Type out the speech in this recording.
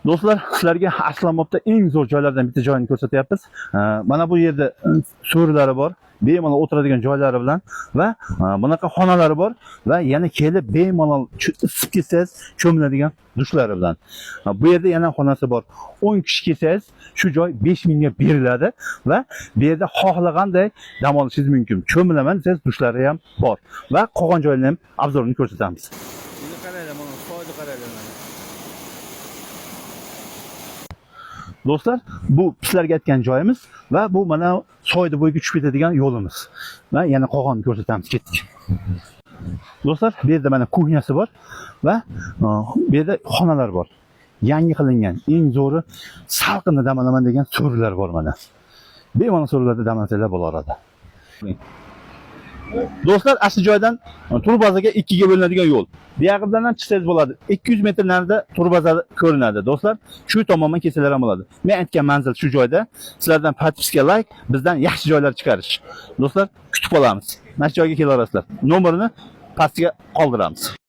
Do'stlar, sizlarga Aslanobodda eng zo'r joylardan bitta joyini ko'rsatyapmiz. Mana bu yerda so'rilari bor, bemalol o'tiradigan joylari bilan va bunaqa xonalari bor va yana kelib bemalol isib kelsangiz cho'miladigan dushlari bilan. Bu yerda yana xonasi bor. 10 kishi kelsangiz shu joy 5 mingga beriladi va bu yerda xohlaganday dam olishingiz mumkin. Cho'milaman desangiz dushlari ham bor va qolgan joylarni ham obzorini ko'rsatamiz. Buni qaranglar, mana soyni qaranglar mana. Do'stlar, bu sizlarga aytgan joyimiz va bu mana soyda bo'yiga tushib ketadigan yo'limiz. Va yana qolganini ko'rsatamiz, ketdik. Do'stlar, bu yerda mana kuxnyasi bor va bu yerda xonalar bor. Yangi qilingan, eng zo'ri salqinda dam olaman degan so'rilar bor mana. Bemalol so'rilarda dam olsanglar bo'laradi. Do'stlar, asli joydan turbazaga 2 ga bo'linadigan yo'l. Bu yoqdan ham chiqsangiz bo'ladi. 200 metr narida turbaza ko'rinadi. Do'stlar, shu tomondan kelsalar ham bo'ladi. Men aytgan manzil shu joyda. Sizlardan podpiska, like, bizdan yaxshi joylar chiqarish. Do'stlar, kutib qolamiz. Mana shu joyga kela olasizlar. Nomerini pastga qoldiramiz.